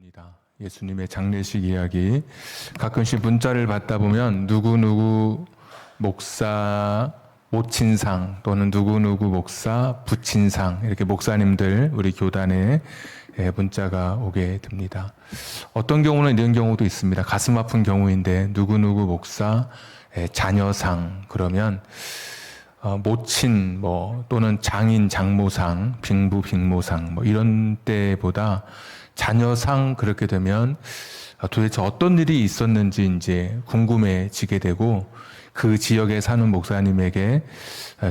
입니다. 예수님의 장례식 이야기. 가끔씩 문자를 받다 보면 누구누구 목사 모친상 또는 누구누구 목사 부친상 이렇게 목사님들 우리 교단에 문자가 오게 됩니다. 어떤 경우는 이런 경우도 있습니다. 가슴 아픈 경우인데 누구누구 목사 자녀상 그러면 모친 또는 장인 장모상 빙부 빙모상 이런 때보다 자녀상 그렇게 되면 도대체 어떤 일이 있었는지 이제 궁금해지게 되고 그 지역에 사는 목사님에게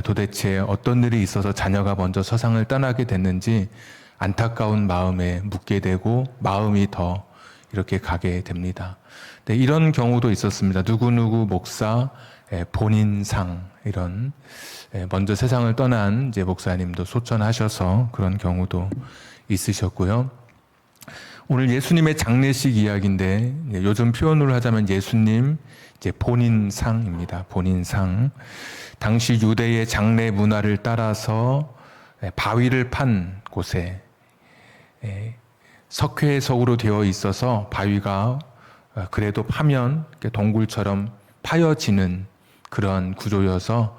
도대체 어떤 일이 있어서 자녀가 먼저 세상을 떠나게 됐는지 안타까운 마음에 묻게 되고 마음이 더 이렇게 가게 됩니다. 네, 이런 경우도 있었습니다. 누구누구 목사 본인상 이런 먼저 세상을 떠난 이제 목사님도 소천하셔서 그런 경우도 있으셨고요. 오늘 예수님의 장례식 이야기인데 요즘 표현으로 하자면 예수님 이제 본인상입니다. 본인상. 당시 유대의 장례 문화를 따라서 바위를 판 곳에 석회석으로 되어 있어서 바위가 그래도 파면 동굴처럼 파여지는 그런 구조여서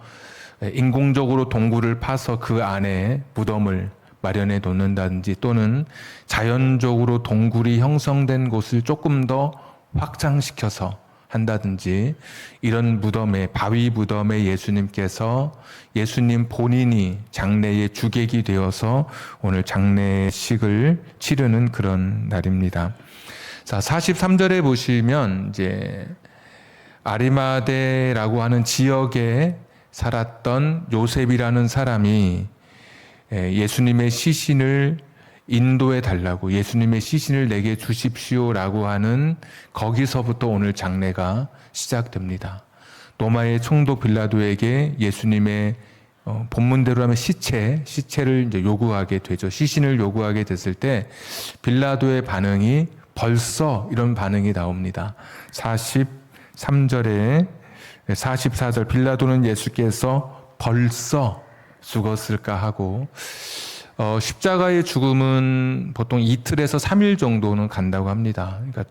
인공적으로 동굴을 파서 그 안에 무덤을 마련해 놓는다든지 또는 자연적으로 동굴이 형성된 곳을 조금 더 확장시켜서 한다든지 이런 무덤에 바위 무덤에 예수님께서 예수님 본인이 장례의 주객이 되어서 오늘 장례식을 치르는 그런 날입니다. 자, 43절에 보시면 이제 아리마대라고 하는 지역에 살았던 요셉이라는 사람이 예수님의 시신을 인도해 달라고 예수님의 시신을 내게 주십시오라고 하는 거기서부터 오늘 장례가 시작됩니다. 로마의 총독 빌라도에게 예수님의 본문대로 하면 시체를 이제 요구하게 되죠. 시신을 요구하게 됐을 때 빌라도의 반응이 벌써 이런 반응이 나옵니다. 43절에 44절 빌라도는 예수께서 벌써 죽었을까 하고 십자가의 죽음은 보통 이틀에서 3일 정도는 간다고 합니다. 그러니까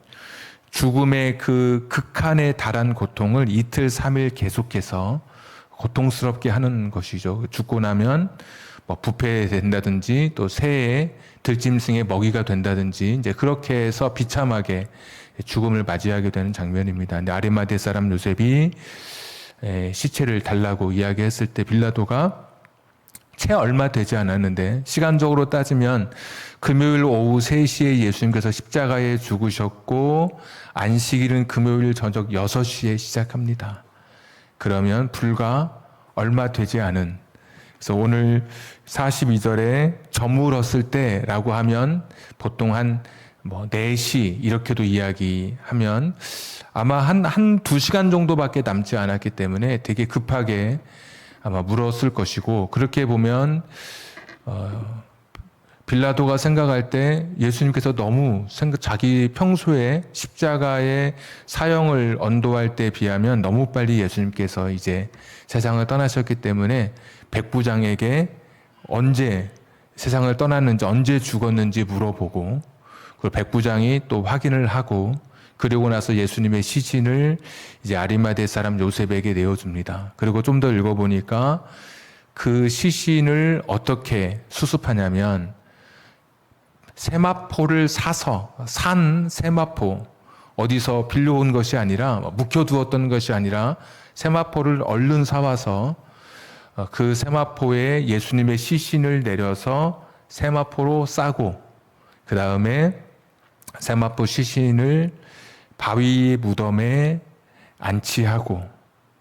죽음의 그 극한에 달한 고통을 이틀, 3일 계속해서 고통스럽게 하는 것이죠. 죽고 나면 부패된다든지 또 새에 들짐승의 먹이가 된다든지 이제 그렇게 해서 비참하게 죽음을 맞이하게 되는 장면입니다. 근데 아리마대 사람 요셉이 시체를 달라고 이야기했을 때 빌라도가 채 얼마 되지 않았는데 시간적으로 따지면 금요일 오후 3시에 예수님께서 십자가에 죽으셨고 안식일은 금요일 저녁 6시에 시작합니다. 그러면 불과 얼마 되지 않은 그래서 오늘 42절에 저물었을 때라고 하면 보통 한 4시 이렇게도 이야기하면 아마 한 2시간 정도밖에 남지 않았기 때문에 되게 급하게 아마 물었을 것이고 그렇게 보면 빌라도가 생각할 때 예수님께서 너무 자기 평소에 십자가의 사형을 언도할 때에 비하면 너무 빨리 예수님께서 이제 세상을 떠나셨기 때문에 백부장에게 언제 세상을 떠났는지 언제 죽었는지 물어보고 그리고 백부장이 또 확인을 하고 그리고 나서 예수님의 시신을 이제 아리마대 사람 요셉에게 내어줍니다. 그리고 좀 더 읽어보니까 그 시신을 어떻게 수습하냐면 세마포를 사서 산 세마포 어디서 빌려온 것이 아니라 묵혀두었던 것이 아니라 세마포를 얼른 사와서 그 세마포에 예수님의 시신을 내려서 세마포로 싸고 그 다음에 세마포 시신을 바위 무덤에 안치하고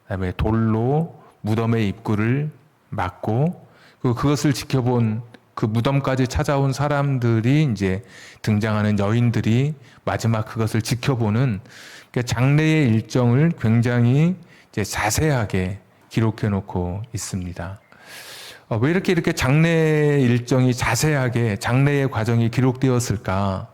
그다음에 돌로 무덤의 입구를 막고 그것을 지켜본 그 무덤까지 찾아온 사람들이 이제 등장하는 여인들이 마지막 그것을 지켜보는 장례의 일정을 굉장히 이제 자세하게 기록해 놓고 있습니다. 왜 이렇게 장례 일정이 자세하게 장례의 과정이 기록되었을까?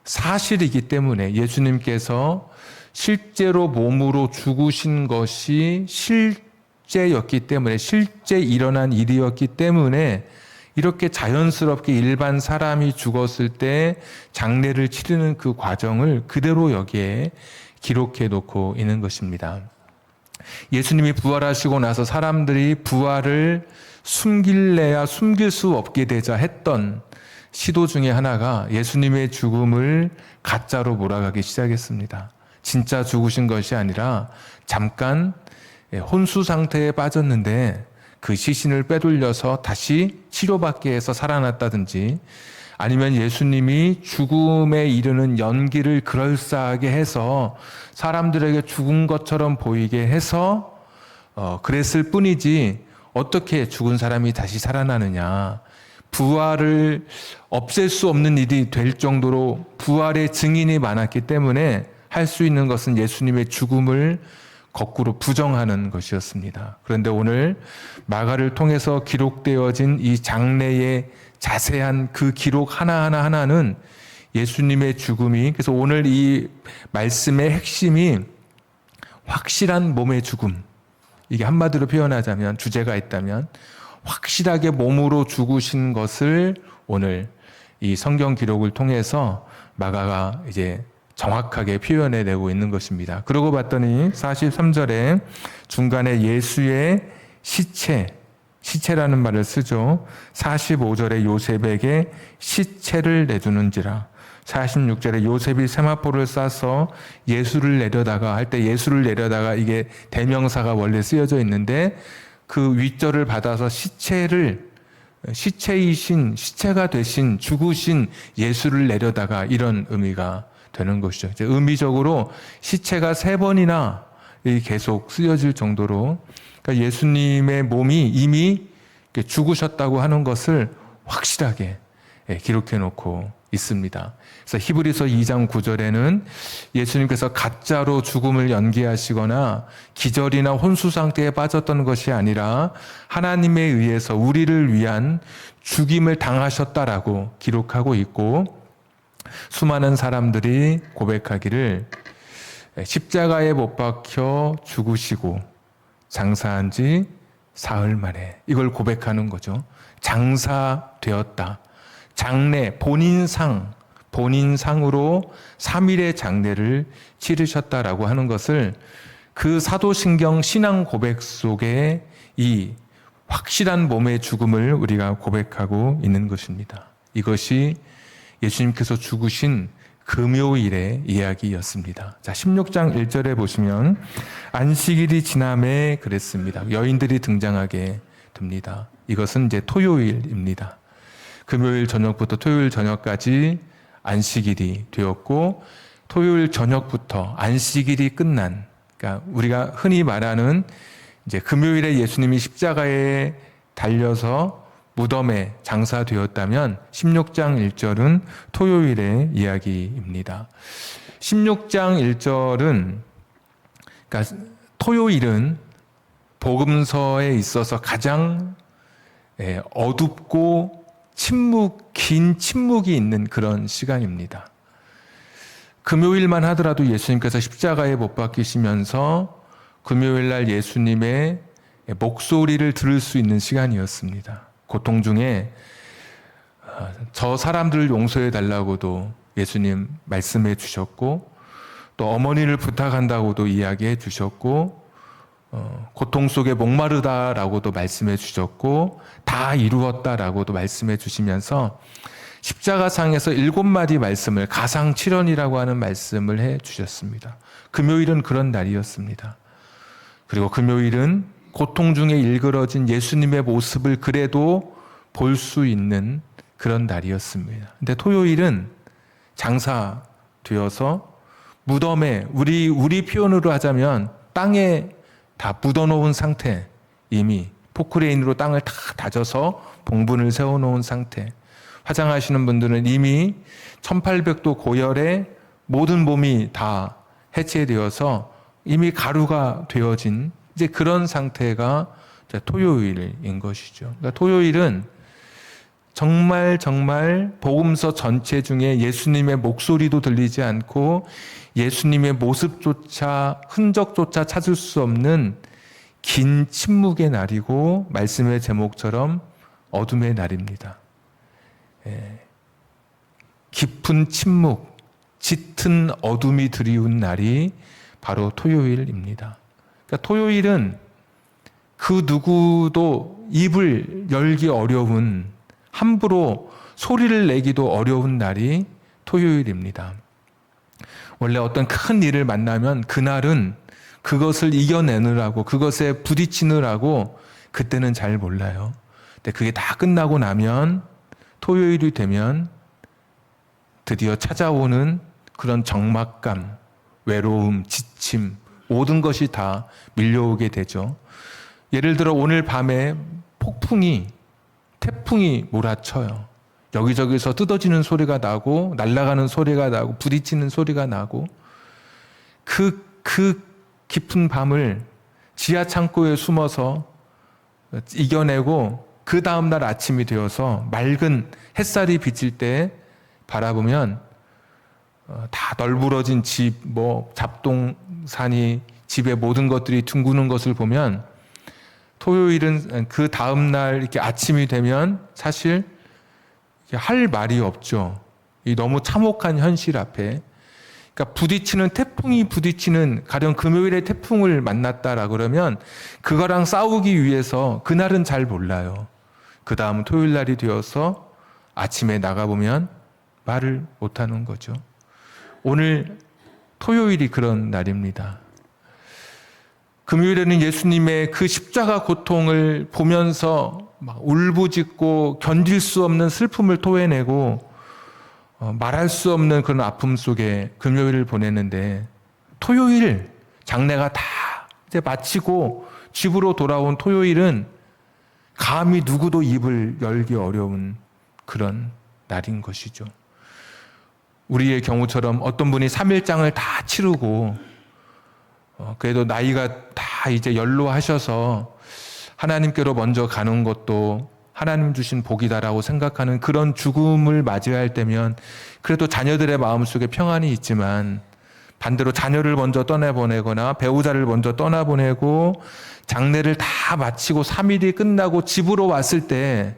사실이기 때문에 예수님께서 실제로 몸으로 죽으신 것이 실제였기 때문에 실제 일어난 일이었기 때문에 이렇게 자연스럽게 일반 사람이 죽었을 때 장례를 치르는 그 과정을 그대로 여기에 기록해 놓고 있는 것입니다. 예수님이 부활하시고 나서 사람들이 부활을 숨길래야 숨길 수 없게 되자 했던 시도 중에 하나가 예수님의 죽음을 가짜로 몰아가기 시작했습니다. 진짜 죽으신 것이 아니라 잠깐 혼수 상태에 빠졌는데 그 시신을 빼돌려서 다시 치료받게 해서 살아났다든지, 아니면 예수님이 죽음에 이르는 연기를 그럴싸하게 해서 사람들에게 죽은 것처럼 보이게 해서 그랬을 뿐이지 어떻게 죽은 사람이 다시 살아나느냐, 부활을 없앨 수 없는 일이 될 정도로 부활의 증인이 많았기 때문에 할 수 있는 것은 예수님의 죽음을 거꾸로 부정하는 것이었습니다. 그런데 오늘 마가를 통해서 기록되어진 이 장례의 자세한 그 기록 하나하나는 예수님의 죽음이, 그래서 오늘 이 말씀의 핵심이 확실한 몸의 죽음, 이게 한마디로 표현하자면, 주제가 있다면 확실하게 몸으로 죽으신 것을 오늘 이 성경 기록을 통해서 마가가 이제 정확하게 표현해내고 있는 것입니다. 그러고 봤더니 43절에 중간에 예수의 시체라는 말을 쓰죠. 45절에 요셉에게 시체를 내주는지라. 46절에 요셉이 세마포를 싸서 예수를 내려다가 할 때, 예수를 내려다가 이게 대명사가 원래 쓰여져 있는데 그 윗절을 받아서 시체가 되신 죽으신 예수를 내려다가, 이런 의미가 되는 것이죠. 이제 의미적으로 시체가 3번이나 계속 쓰여질 정도로, 그러니까 예수님의 몸이 이미 죽으셨다고 하는 것을 확실하게 기록해 놓고 있습니다. 그래서 히브리서 2장 9절에는 예수님께서 가짜로 죽음을 연기하시거나 기절이나 혼수 상태에 빠졌던 것이 아니라 하나님에 의해서 우리를 위한 죽임을 당하셨다라고 기록하고 있고, 수많은 사람들이 고백하기를 십자가에 못 박혀 죽으시고 장사한 지 사흘 만에, 이걸 고백하는 거죠. 장사되었다. 장례, 본인상으로 3일의 장례를 치르셨다라고 하는 것을 그 사도신경 신앙 고백 속에 이 확실한 몸의 죽음을 우리가 고백하고 있는 것입니다. 이것이 예수님께서 죽으신 금요일의 이야기였습니다. 자, 16장 1절에 보시면 안식일이 지남에 그랬습니다. 여인들이 등장하게 됩니다. 이것은 이제 토요일입니다. 금요일 저녁부터 토요일 저녁까지 안식일이 되었고, 토요일 저녁부터 안식일이 끝난, 그러니까 우리가 흔히 말하는 이제 금요일에 예수님이 십자가에 달려서 무덤에 장사되었다면 16장 1절은 토요일의 이야기입니다. 16장 1절은, 그러니까 토요일은 복음서에 있어서 가장 어둡고 긴 침묵이 있는 그런 시간입니다. 금요일만 하더라도 예수님께서 십자가에 못 박히시면서 금요일 날 예수님의 목소리를 들을 수 있는 시간이었습니다. 고통 중에 저 사람들을 용서해 달라고도 예수님 말씀해 주셨고, 또 어머니를 부탁한다고도 이야기해 주셨고, 고통 속에 목마르다라고도 말씀해 주셨고, 다 이루었다라고도 말씀해 주시면서 십자가상에서 7마디 말씀을, 가상칠언이라고 하는 말씀을 해 주셨습니다. 금요일은 그런 날이었습니다. 그리고 금요일은 고통 중에 일그러진 예수님의 모습을 그래도 볼 수 있는 그런 날이었습니다. 근데 토요일은 장사되어서 무덤에, 우리 표현으로 하자면 땅에 다 묻어놓은 상태, 이미 포크레인으로 땅을 다 다져서 봉분을 세워놓은 상태. 화장하시는 분들은 이미 1800도 고열에 모든 몸이 다 해체되어서 이미 가루가 되어진 이제 그런 상태가 토요일인 것이죠. 그러니까 토요일은 정말 복음서 전체 중에 예수님의 목소리도 들리지 않고 예수님의 모습조차, 흔적조차 찾을 수 없는 긴 침묵의 날이고, 말씀의 제목처럼 어둠의 날입니다. 깊은 침묵, 짙은 어둠이 드리운 날이 바로 토요일입니다. 그러니까 토요일은 그 누구도 입을 열기 어려운, 함부로 소리를 내기도 어려운 날이 토요일입니다. 원래 어떤 큰 일을 만나면 그날은 그것을 이겨내느라고, 그것에 부딪히느라고 그때는 잘 몰라요. 근데 그게 다 끝나고 나면, 토요일이 되면 드디어 찾아오는 그런 적막감, 외로움, 지침, 모든 것이 다 밀려오게 되죠. 예를 들어 오늘 밤에 태풍이 몰아쳐요. 여기저기서 뜯어지는 소리가 나고, 날아가는 소리가 나고, 부딪히는 소리가 나고, 그 깊은 밤을 지하 창고에 숨어서 이겨내고, 그 다음날 아침이 되어서 맑은 햇살이 비칠 때 바라보면 다 널브러진 집, 잡동사니, 집의 모든 것들이 둥그는 것을 보면, 토요일은 그 다음날 이렇게 아침이 되면 사실 할 말이 없죠. 이 너무 참혹한 현실 앞에. 그러니까 태풍이 부딪히는, 가령 금요일에 태풍을 만났다라 그러면 그거랑 싸우기 위해서 그날은 잘 몰라요. 그 다음 토요일 날이 되어서 아침에 나가보면 말을 못하는 거죠. 오늘 토요일이 그런 날입니다. 금요일에는 예수님의 그 십자가 고통을 보면서 막 울부짖고 견딜 수 없는 슬픔을 토해내고 말할 수 없는 그런 아픔 속에 금요일을 보냈는데, 토요일 장례가 다 이제 마치고 집으로 돌아온 토요일은 감히 누구도 입을 열기 어려운 그런 날인 것이죠. 우리의 경우처럼 어떤 분이 3일장을 다 치르고 그래도 나이가 다 이제 연로하셔서 하나님께로 먼저 가는 것도 하나님 주신 복이다라고 생각하는 그런 죽음을 맞이할 때면 그래도 자녀들의 마음속에 평안이 있지만, 반대로 자녀를 먼저 떠나보내거나 배우자를 먼저 떠나보내고 장례를 다 마치고 3일이 끝나고 집으로 왔을 때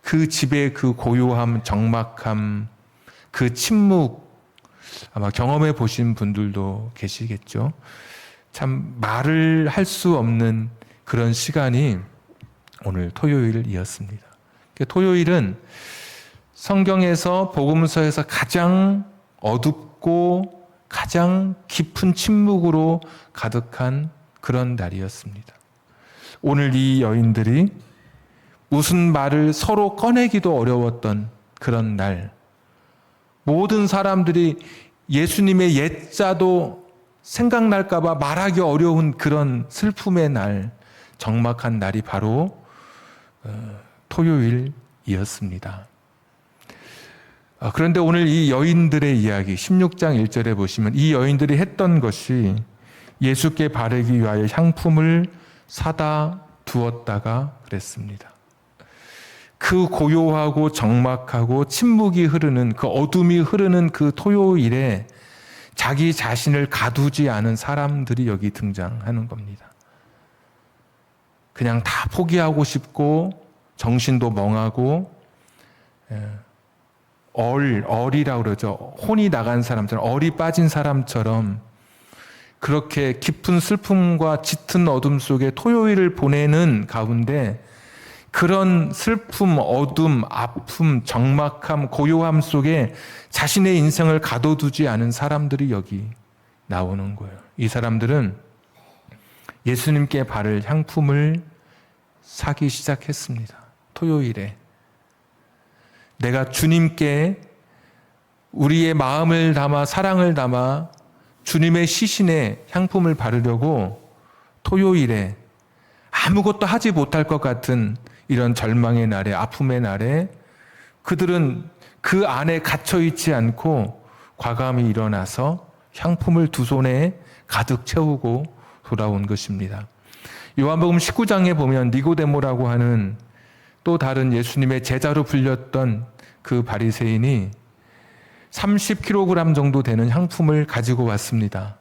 그 집의 그 고요함, 적막함, 그 침묵, 아마 경험해 보신 분들도 계시겠죠. 참 말을 할 수 없는 그런 시간이 오늘 토요일이었습니다. 토요일은 성경에서, 복음서에서 가장 어둡고 가장 깊은 침묵으로 가득한 그런 날이었습니다. 오늘 이 여인들이 무슨 말을 서로 꺼내기도 어려웠던 그런 날, 모든 사람들이 예수님의 옛자도 생각날까봐 말하기 어려운 그런 슬픔의 날, 적막한 날이 바로 토요일이었습니다. 그런데 오늘 이 여인들의 이야기, 16장 1절에 보시면 이 여인들이 했던 것이 예수께 바르기 위하여 향품을 사다 두었다가 그랬습니다. 그 고요하고 적막하고 침묵이 흐르는, 그 어둠이 흐르는 그 토요일에 자기 자신을 가두지 않은 사람들이 여기 등장하는 겁니다. 그냥 다 포기하고 싶고 정신도 멍하고 얼이라고 그러죠. 혼이 나간 사람처럼, 얼이 빠진 사람처럼 그렇게 깊은 슬픔과 짙은 어둠 속에 토요일을 보내는 가운데, 그런 슬픔, 어둠, 아픔, 적막함, 고요함 속에 자신의 인생을 가둬두지 않은 사람들이 여기 나오는 거예요. 이 사람들은 예수님께 바를 향품을 사기 시작했습니다. 토요일에. 내가 주님께 우리의 마음을 담아, 사랑을 담아 주님의 시신에 향품을 바르려고 토요일에 아무것도 하지 못할 것 같은 이런 절망의 날에, 아픔의 날에 그들은 그 안에 갇혀있지 않고 과감히 일어나서 향품을 두 손에 가득 채우고 돌아온 것입니다. 요한복음 19장에 보면 니고데모라고 하는 또 다른 예수님의 제자로 불렸던 그 바리새인이 30kg 정도 되는 향품을 가지고 왔습니다.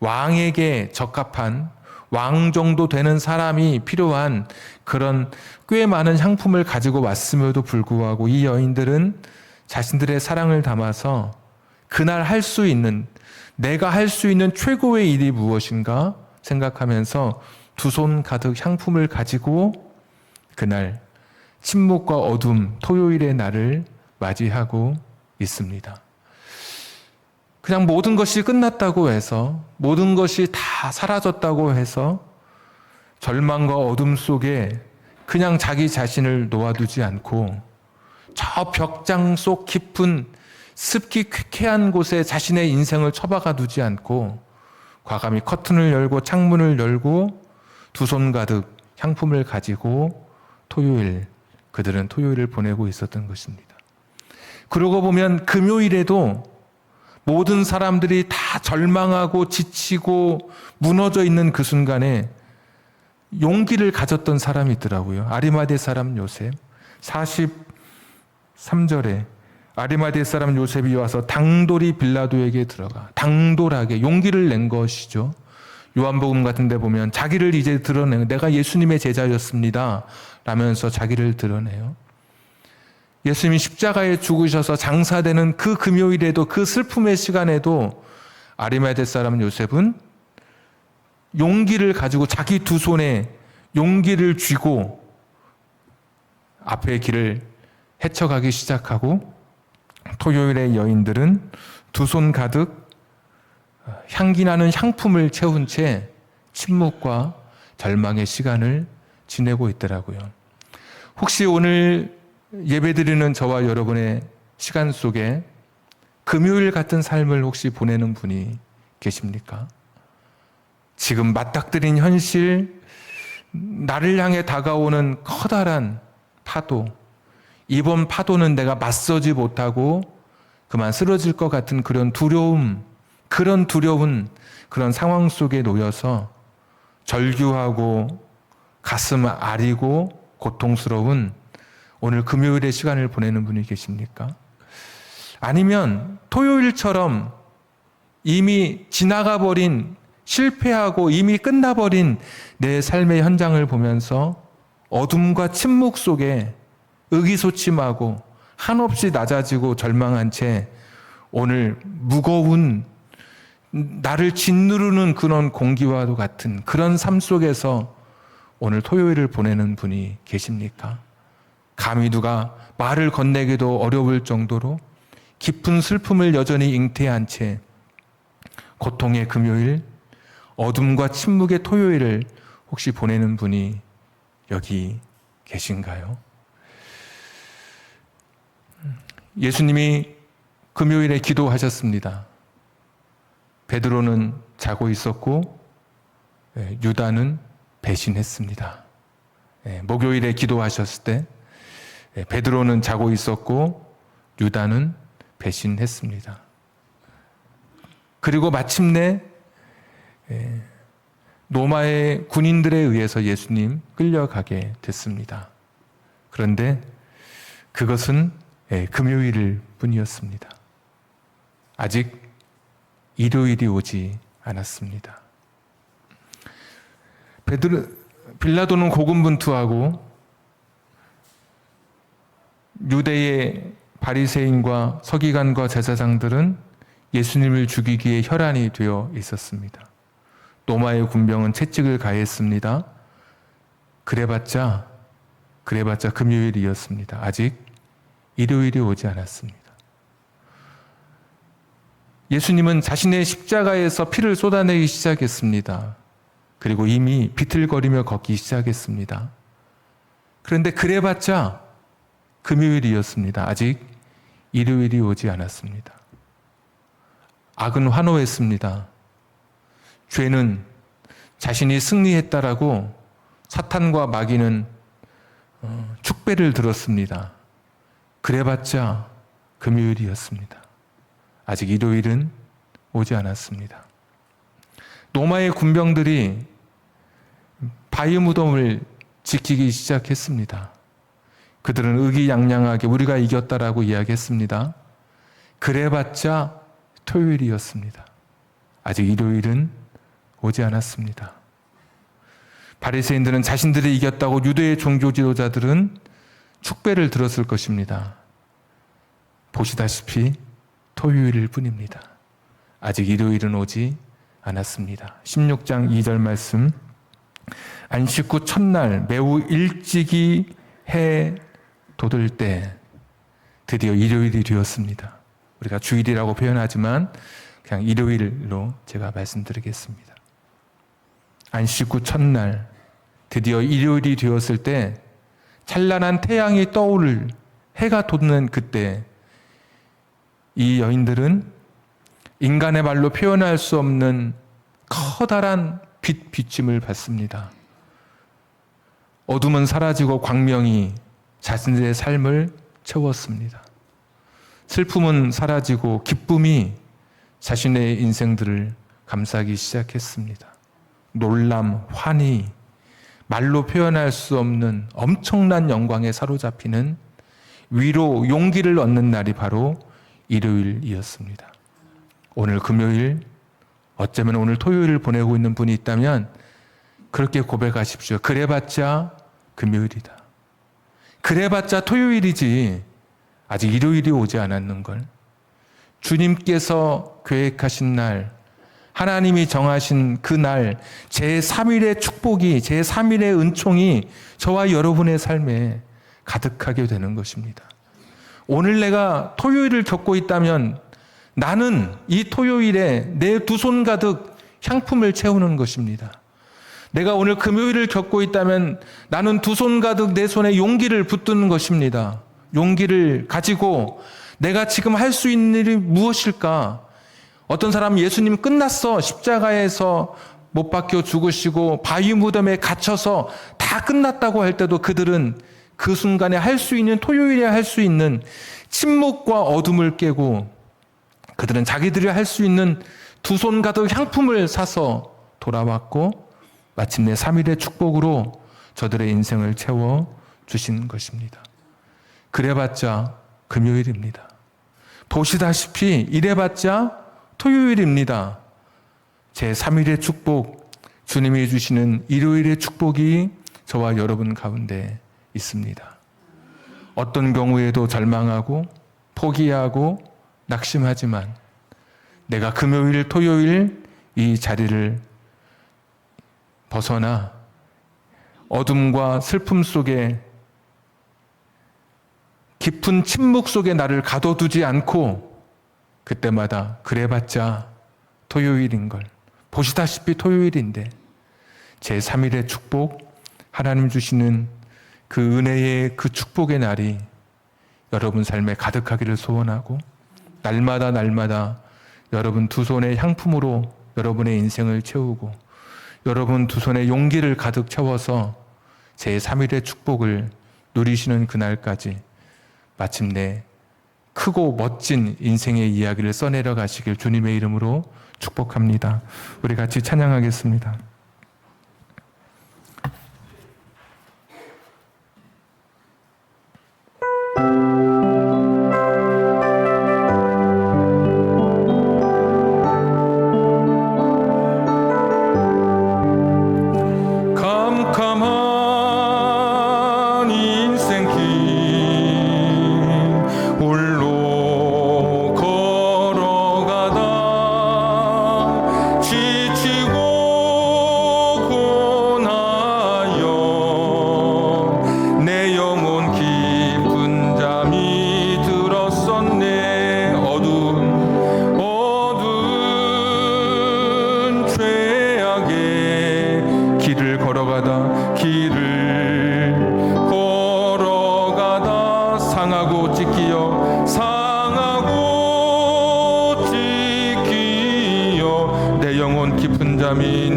왕에게 적합한 왕 정도 되는 사람이 필요한 그런 꽤 많은 향품을 가지고 왔음에도 불구하고 이 여인들은 자신들의 사랑을 담아서 그날 할 수 있는, 내가 할 수 있는 최고의 일이 무엇인가 생각하면서 두 손 가득 향품을 가지고 그날 침묵과 어둠, 토요일의 날을 맞이하고 있습니다. 그냥 모든 것이 끝났다고 해서, 모든 것이 다 사라졌다고 해서 절망과 어둠 속에 그냥 자기 자신을 놓아두지 않고 저 벽장 속 깊은 습기 쾌쾌한 곳에 자신의 인생을 처박아 두지 않고 과감히 커튼을 열고 창문을 열고 두 손 가득 향품을 가지고 그들은 토요일을 보내고 있었던 것입니다. 그러고 보면 금요일에도 모든 사람들이 다 절망하고 지치고 무너져 있는 그 순간에 용기를 가졌던 사람이 있더라고요. 아리마대 사람 요셉. 43절에 아리마대 사람 요셉이 와서 당돌이 빌라도에게 들어가 당돌하게 용기를 낸 것이죠. 요한복음 같은 데 보면 자기를 이제 드러내요. 내가 예수님의 제자였습니다 라면서 자기를 드러내요. 예수님이 십자가에 죽으셔서 장사되는 그 금요일에도, 그 슬픔의 시간에도 아리마대 사람 요셉은 용기를 가지고 자기 두 손에 용기를 쥐고 앞의 길을 헤쳐가기 시작하고, 토요일의 여인들은 두 손 가득 향기 나는 향품을 채운 채 침묵과 절망의 시간을 지내고 있더라고요. 혹시 오늘 예배드리는 저와 여러분의 시간 속에 금요일 같은 삶을 혹시 보내는 분이 계십니까? 지금 맞닥뜨린 현실, 나를 향해 다가오는 커다란 파도, 이번 파도는 내가 맞서지 못하고 그만 쓰러질 것 같은 그런 두려운 그런 상황 속에 놓여서 절규하고 가슴 아리고 고통스러운 오늘 금요일의 시간을 보내는 분이 계십니까? 아니면 토요일처럼 이미 지나가 버린, 실패하고 이미 끝나버린 내 삶의 현장을 보면서 어둠과 침묵 속에 의기소침하고 한없이 낮아지고 절망한 채 오늘 무거운, 나를 짓누르는 그런 공기와도 같은 그런 삶 속에서 오늘 토요일을 보내는 분이 계십니까? 감히 누가 말을 건네기도 어려울 정도로 깊은 슬픔을 여전히 잉태한 채 고통의 금요일, 어둠과 침묵의 토요일을 혹시 보내는 분이 여기 계신가요? 예수님이 금요일에 기도하셨습니다. 베드로는 자고 있었고 유다는 배신했습니다. 목요일에 기도하셨을 때 베드로는 자고 있었고 유다는 배신했습니다. 그리고 마침내 로마의 군인들에 의해서 예수님 끌려가게 됐습니다. 그런데 그것은 금요일 뿐이었습니다. 아직 일요일이 오지 않았습니다. 빌라도는 고군분투하고 유대의 바리새인과 서기관과 제사장들은 예수님을 죽이기에 혈안이 되어 있었습니다. 로마의 군병은 채찍을 가했습니다. 그래봤자 금요일이었습니다. 아직 일요일이 오지 않았습니다. 예수님은 자신의 십자가에서 피를 쏟아내기 시작했습니다. 그리고 이미 비틀거리며 걷기 시작했습니다. 그런데 그래봤자 금요일이었습니다. 아직 일요일이 오지 않았습니다. 악은 환호했습니다. 죄는 자신이 승리했다라고 사탄과 마귀는 축배를 들었습니다. 그래봤자 금요일이었습니다. 아직 일요일은 오지 않았습니다. 로마의 군병들이 바위 무덤을 지키기 시작했습니다. 그들은 의기양양하게 우리가 이겼다라고 이야기했습니다. 그래봤자 토요일이었습니다. 아직 일요일은 오지 않았습니다. 바리새인들은 자신들이 이겼다고 유대의 종교 지도자들은 축배를 들었을 것입니다. 보시다시피 토요일일 뿐입니다. 아직 일요일은 오지 않았습니다. 16장 2절 말씀, 안식 후 첫날 매우 일찍이 해 돋을 때 드디어 일요일이 되었습니다. 우리가 주일이라고 표현하지만 그냥 일요일로 제가 말씀드리겠습니다. 안식 후 첫날 드디어 일요일이 되었을 때 찬란한 태양이 떠오를 해가 돋는 그때 이 여인들은 인간의 말로 표현할 수 없는 커다란 비침을 받습니다. 어둠은 사라지고 광명이 자신들의 삶을 채웠습니다. 슬픔은 사라지고 기쁨이 자신의 인생들을 감싸기 시작했습니다. 놀람, 환희, 말로 표현할 수 없는 엄청난 영광에 사로잡히는 위로, 용기를 얻는 날이 바로 일요일이었습니다. 오늘 금요일, 어쩌면 오늘 토요일을 보내고 있는 분이 있다면 그렇게 고백하십시오. 그래봤자 금요일이다. 그래봤자 토요일이지 아직 일요일이 오지 않았는걸. 주님께서 계획하신 날, 하나님이 정하신 그 날, 제3일의 축복이, 제3일의 은총이 저와 여러분의 삶에 가득하게 되는 것입니다. 오늘 내가 토요일을 겪고 있다면 나는 이 토요일에 내 두 손 가득 향품을 채우는 것입니다. 내가 오늘 금요일을 겪고 있다면 나는 두 손 가득 내 손에 용기를 붙드는 것입니다. 용기를 가지고 내가 지금 할 수 있는 일이 무엇일까? 어떤 사람은 예수님 끝났어. 십자가에서 못 박혀 죽으시고 바위 무덤에 갇혀서 다 끝났다고 할 때도 그들은 그 순간에 할 수 있는, 토요일에 할 수 있는 침묵과 어둠을 깨고 그들은 자기들이 할 수 있는 두 손 가득 향품을 사서 돌아왔고 마침내 3일의 축복으로 저들의 인생을 채워 주신 것입니다. 그래봤자 금요일입니다. 보시다시피 이래봤자 토요일입니다. 제3일의 축복, 주님이 주시는 일요일의 축복이 저와 여러분 가운데 있습니다. 어떤 경우에도 절망하고 포기하고 낙심하지만 내가 금요일, 토요일 이 자리를 벗어나 어둠과 슬픔 속에 깊은 침묵 속에 나를 가둬두지 않고 그때마다 그래봤자 토요일인걸. 보시다시피 토요일인데 제3일의 축복, 하나님 주시는 그 은혜의 그 축복의 날이 여러분 삶에 가득하기를 소원하고 날마다 여러분 두 손의 향품으로 여러분의 인생을 채우고 여러분 두 손에 용기를 가득 채워서 제3일의 축복을 누리시는 그날까지 마침내 크고 멋진 인생의 이야기를 써내려 가시길 주님의 이름으로 축복합니다. 우리 같이 찬양하겠습니다.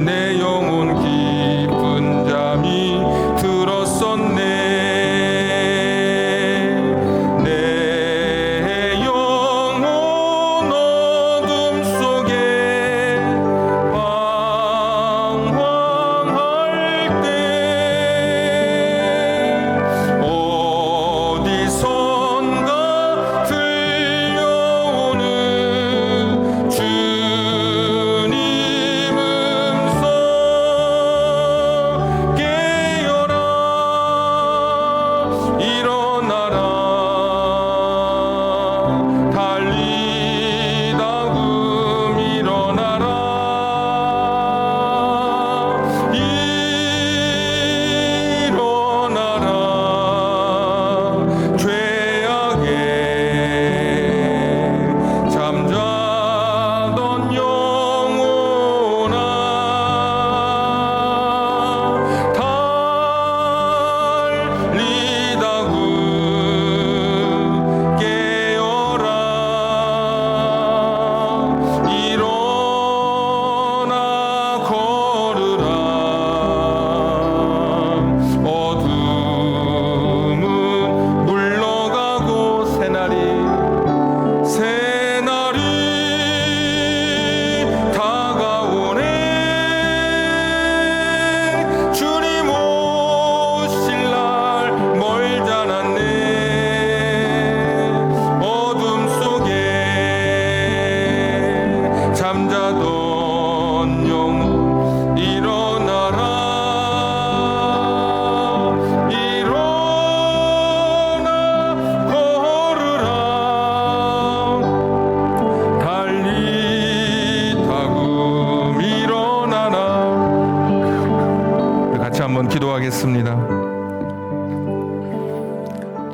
내 영혼 깊은 잠이 들었었네. 내 영혼 어둠 속에 방황할 때 어디선가 들려오는 주님 음성 기도하겠습니다.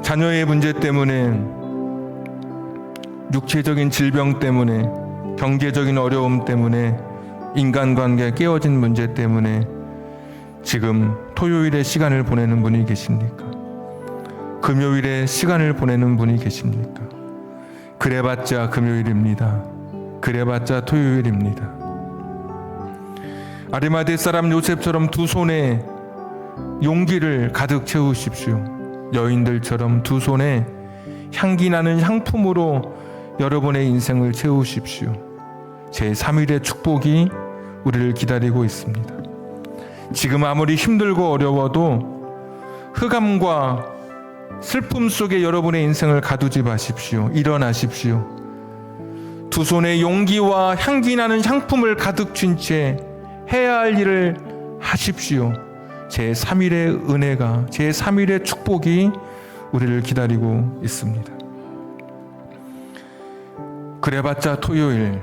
자녀의 문제 때문에, 육체적인 질병 때문에, 경제적인 어려움 때문에, 인간관계 깨어진 문제 때문에 지금 토요일에 시간을 보내는 분이 계십니까? 금요일에 시간을 보내는 분이 계십니까? 그래봤자 금요일입니다. 그래봤자 토요일입니다. 아리마대 사람 요셉처럼 두 손에 용기를 가득 채우십시오. 여인들처럼 두 손에 향기 나는 향품으로 여러분의 인생을 채우십시오. 제3일의 축복이 우리를 기다리고 있습니다. 지금 아무리 힘들고 어려워도 흑암과 슬픔 속에 여러분의 인생을 가두지 마십시오. 일어나십시오. 두 손에 용기와 향기 나는 향품을 가득 쥔 채 해야 할 일을 하십시오. 제3일의 은혜가, 제3일의 축복이 우리를 기다리고 있습니다. 그래봤자 토요일,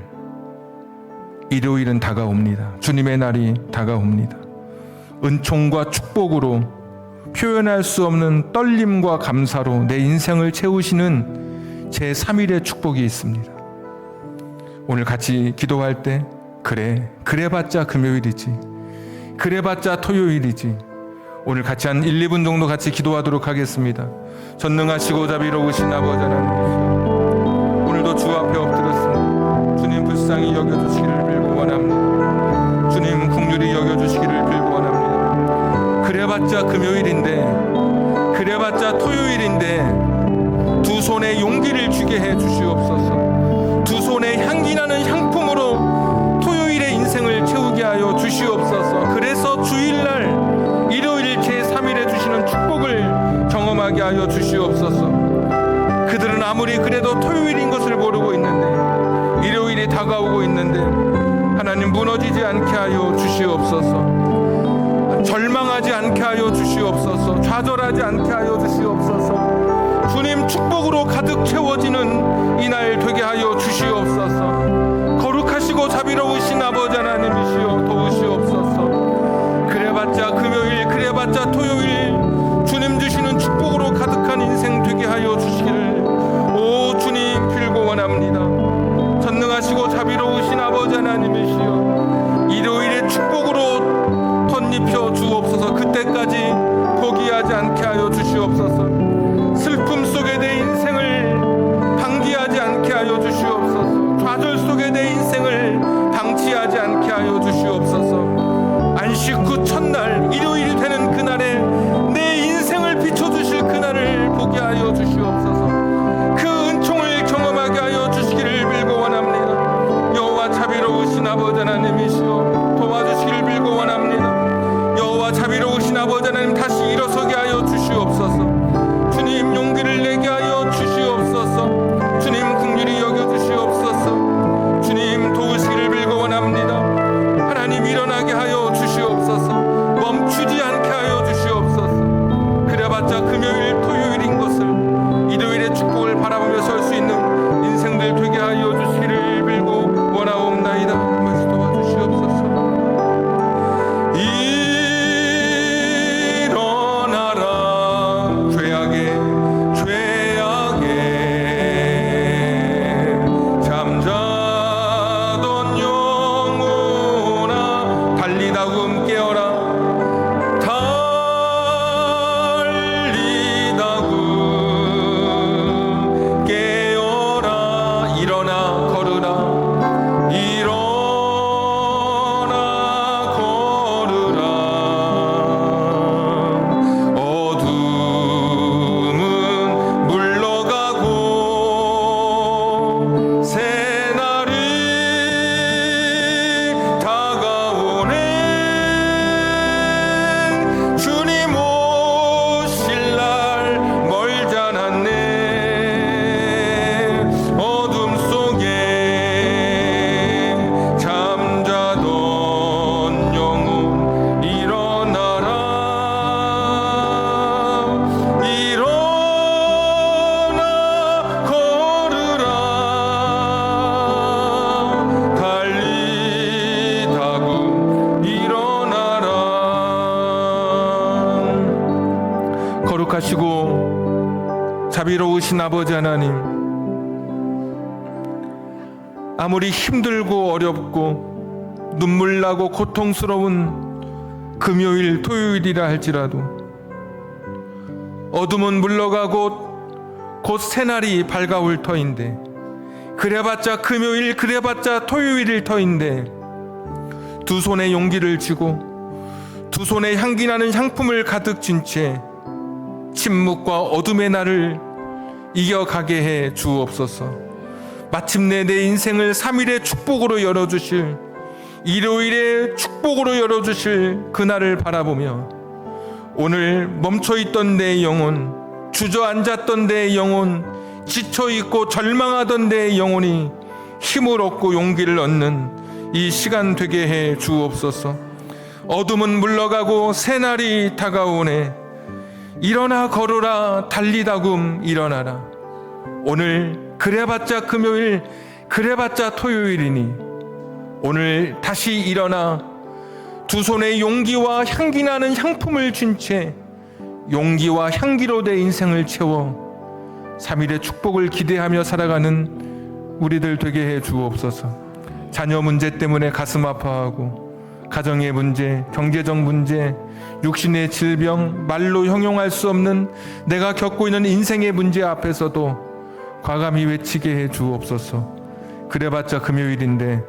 일요일은 다가옵니다. 주님의 날이 다가옵니다. 은총과 축복으로 표현할 수 없는 떨림과 감사로 내 인생을 채우시는 제3일의 축복이 있습니다. 오늘 같이 기도할 때 그래봤자 금요일이지, 그래봤자 토요일이지. 오늘 같이 한 1, 2분 정도 같이 기도하도록 하겠습니다. 전능하시고 자비로우신 아버지 하나님, 오늘도 주 앞에 엎드렸습니다. 주님 불쌍히 여겨주시기를 빌고 원합니다. 주님 긍휼히 여겨주시기를 빌고 원합니다. 그래봤자 금요일인데, 그래봤자 토요일인데 두 손에 용기를 주게 해 주시옵소서. 두 손에 향기 나는 향품으로 토요일의 인생을 채우게 하여 주시옵소서. 그래서 주일날, 일요일 제3일에 주시는 축복을 경험하게 하여 주시옵소서. 그들은 아무리 그래도 토요일인 것을 모르고 있는데, 일요일이 다가오고 있는데 하나님 무너지지 않게 하여 주시옵소서. 절망하지 않게 하여 주시옵소서. 좌절하지 않게 하여 주시옵소서. 주님 축복으로 가득 채워지는 이날 되게 하여 주시옵소서. 거룩하시고 자비로우신 아버지 하나님이시여 도우시옵소서. 그래봤자 금요일, 그래봤자 토요일, 주님 주시는 축복으로 가득한 인생 되게 하여 주시기를 오 주님 빌고 원합니다. 전능하시고 자비로우신 아버지 하나님이시여 일요일의 축복으로 덧입혀 주옵소서. 그때까지 포기하지 않게 하여 주시옵소서. 슬픔 속에 내 인생을 방기하지 않게 하여 주시옵소서. 좌절 속에 내 인생을 방치하지 않게 하여 주시옵소서. 안식 후 첫날 일요일이 되는 그날에 내 인생을 비춰주실 그날을 보게 하여 주시옵소서. 그 은총을 경험하게 하여 주시기를 빌고 원합니다. 여호와 자비로우신 아버지 하나님이시여 도와주시기를 빌고 원합니다. 여호와 자비로우신 아버지 하나님 다시 일어서게 하여 주시옵소서. 주님 용기를 내게 하여 주시옵소서. 주님 긍휼히 여겨 주시옵소서. 주님 도우시기를 빌고 원합니다. 하나님 일어나게 하여 주시옵소서. 멈추지 않게 하여 주시옵소서. 그래봤자 금요일 토요일인 것을 일요일의 축복을 바라보며 설 수 있는 인생들 되게 하여 주시기를 빌고 원하옵나이다. 말씀 도와주시옵소서. 일어나라 죄악의 잠자던 영혼아 달리다금 깨어라. 달리다금 깨어라. 일어나 걸으라. 일어나 걸으라. 어둠은 물러가고 새날이 다가오네. 주님 오실 날 멀지 않았네. 어둠 속에 살아계신 아버지 하나님, 아무리 힘들고 어렵고 눈물나고 고통스러운 금요일, 토요일이라 할지라도 어둠은 물러가고 곧 새날이 밝아올 터인데, 그래봤자 금요일, 그래봤자 토요일일 터인데, 두 손에 용기를 쥐고 두 손에 향기나는 향품을 가득 쥔 채 침묵과 어둠의 날을 이겨가게 해 주옵소서. 마침내 내 인생을 3일의 축복으로 열어주실, 일요일의 축복으로 열어주실 그날을 바라보며 오늘 멈춰있던 내 영혼, 주저앉았던 내 영혼, 지쳐있고 절망하던 내 영혼이 힘을 얻고 용기를 얻는 이 시간 되게 해 주옵소서. 어둠은 물러가고 새날이 다가오네. 일어나 걸어라 달리다굼 일어나라. 오늘 그래봤자 금요일, 그래봤자 토요일이니 오늘 다시 일어나 두 손에 용기와 향기 나는 향품을 쥔 채 용기와 향기로 내 인생을 채워 3일의 축복을 기대하며 살아가는 우리들 되게 해 주옵소서. 자녀 문제 때문에 가슴 아파하고, 가정의 문제, 경제적 문제, 육신의 질병, 말로 형용할 수 없는 내가 겪고 있는 인생의 문제 앞에서도 과감히 외치게 해 주옵소서. 그래봤자 금요일인데,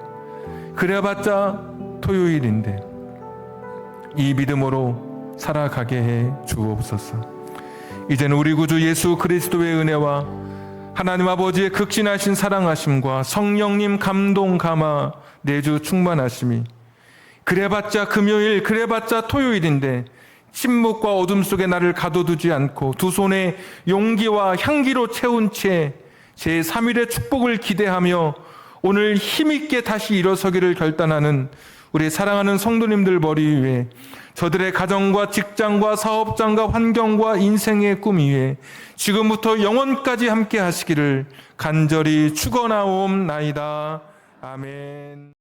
그래봤자 토요일인데, 이 믿음으로 살아가게 해 주옵소서. 이제는 우리 구주 예수 그리스도의 은혜와 하나님 아버지의 극진하신 사랑하심과 성령님 감동 감화 내주 충만하심이, 그래봤자 금요일, 그래봤자 토요일인데 침묵과 어둠 속에 나를 가둬두지 않고 두 손에 용기와 향기로 채운 채 제3일의 축복을 기대하며 오늘 힘있게 다시 일어서기를 결단하는 우리 사랑하는 성도님들 머리 위에, 저들의 가정과 직장과 사업장과 환경과 인생의 꿈 위에 지금부터 영원까지 함께 하시기를 간절히 축원하옵나이다. 아멘.